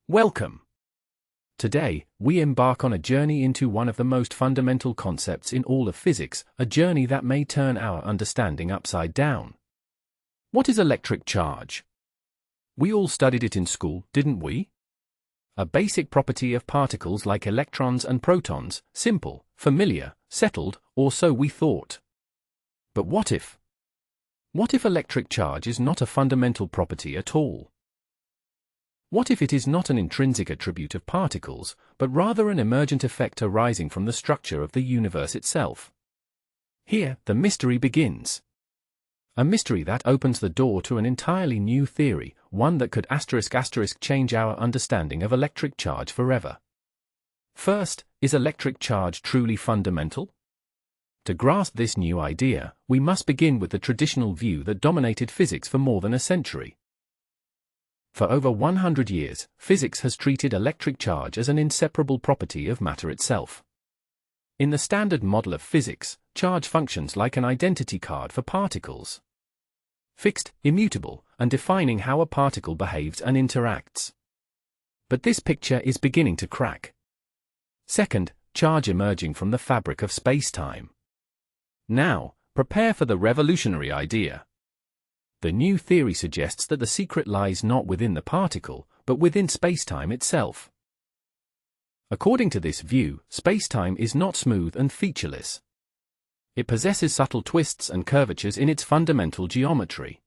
Welcome. Today, we embark on a journey into one of the most fundamental concepts in all of physics, a journey that may turn our understanding upside down. What is electric charge? We all studied it in school, didn't we? A basic property of particles like electrons and protons, simple, familiar, settled, or so we thought. But what if? What if electric charge is not a fundamental property at all? What if it is not an intrinsic attribute of particles, but rather an emergent effect arising from the structure of the universe itself? Here, the mystery begins. A mystery that opens the door to an entirely new theory, one that could *** change our understanding of electric charge forever. First, is electric charge truly fundamental? To grasp this new idea, we must begin with the traditional view that dominated physics for more than a century. For over 100 years, physics has treated electric charge as an inseparable property of matter itself. In the standard model of physics, charge functions like an identity card for particles. Fixed, immutable, and defining how a particle behaves and interacts. But this picture is beginning to crack. Second, charge emerging from the fabric of spacetime. Now, prepare for the revolutionary idea. The new theory suggests that the secret lies not within the particle, but within spacetime itself. According to this view, spacetime is not smooth and featureless. It possesses subtle twists and curvatures in its fundamental geometry.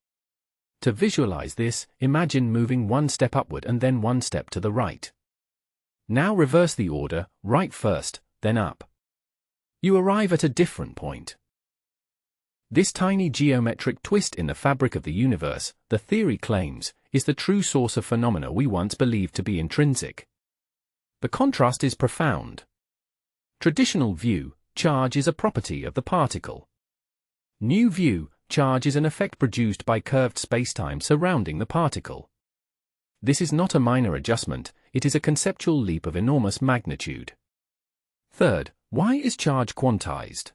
To visualize this, imagine moving one step upward and then one step to the right. Now reverse the order, right first, then up. You arrive at a different point. This tiny geometric twist in the fabric of the universe, the theory claims, is the true source of phenomena we once believed to be intrinsic. The contrast is profound. Traditional view, charge is a property of the particle. New view, charge is an effect produced by curved spacetime surrounding the particle. This is not a minor adjustment, it is a conceptual leap of enormous magnitude. Third, why is charge quantized?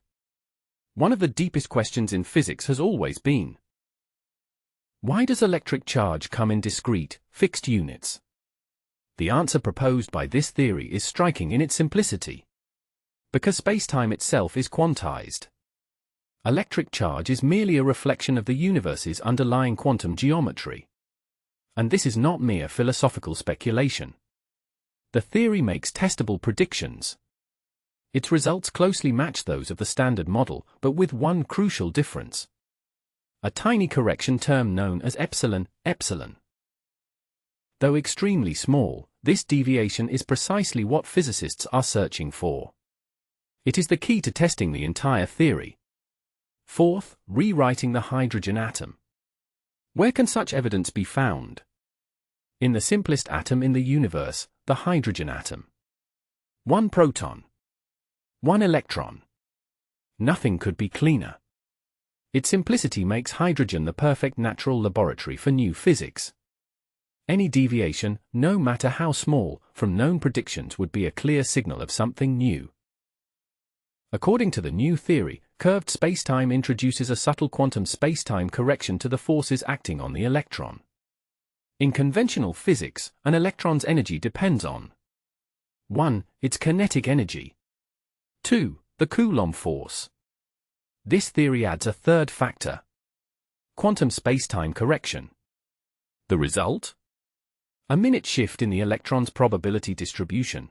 One of the deepest questions in physics has always been: why does electric charge come in discrete, fixed units? The answer proposed by this theory is striking in its simplicity. Because spacetime itself is quantized. Electric charge is merely a reflection of the universe's underlying quantum geometry. And this is not mere philosophical speculation. The theory makes testable predictions. Its results closely match those of the standard model, but with one crucial difference. A tiny correction term known as epsilon. Though extremely small, this deviation is precisely what physicists are searching for. It is the key to testing the entire theory. Fourth, rewriting the hydrogen atom. Where can such evidence be found? In the simplest atom in the universe, the hydrogen atom. One proton. One electron. Nothing could be cleaner. Its simplicity makes hydrogen the perfect natural laboratory for new physics. Any deviation, no matter how small, from known predictions would be a clear signal of something new. According to the new theory, curved spacetime introduces a subtle quantum spacetime correction to the forces acting on the electron. In conventional physics, an electron's energy depends on 1. Its kinetic energy. 2. The Coulomb force. This theory adds a third factor: quantum spacetime correction. The result? A minute shift in the electron's probability distribution.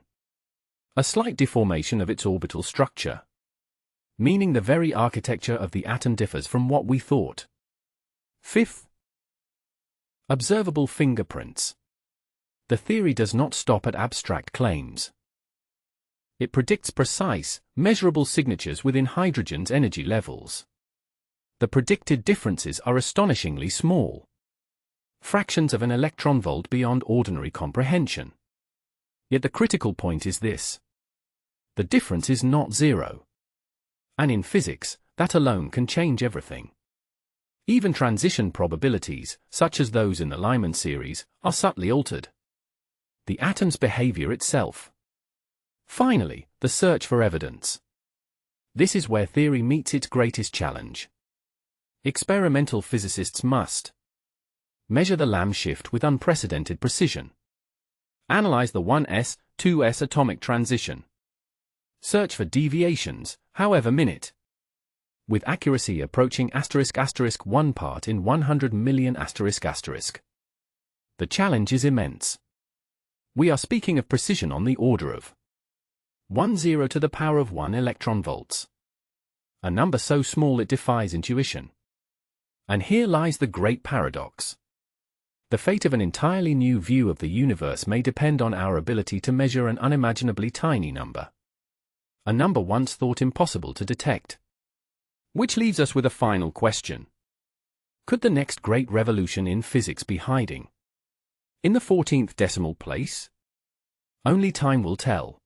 A slight deformation of its orbital structure. Meaning the very architecture of the atom differs from what we thought. Fifth, observable fingerprints. The theory does not stop at abstract claims. It predicts precise, measurable signatures within hydrogen's energy levels. The predicted differences are astonishingly small. Fractions of an electron volt beyond ordinary comprehension. Yet the critical point is this: the difference is not zero. And in physics, that alone can change everything. Even transition probabilities, such as those in the Lyman series, are subtly altered. The atom's behavior itself. Finally, the search for evidence. This is where theory meets its greatest challenge. Experimental physicists must measure the Lamb shift with unprecedented precision. Analyze the 1s, 2s atomic transition. Search for deviations, however minute, with accuracy approaching ***1 part in 100 million ***. The challenge is immense. We are speaking of precision on the order of 10 to the power of 1 electron volts. A number so small it defies intuition. And here lies the great paradox. The fate of an entirely new view of the universe may depend on our ability to measure an unimaginably tiny number. A number once thought impossible to detect. Which leaves us with a final question. Could the next great revolution in physics be hiding in the 14th decimal place? Only time will tell.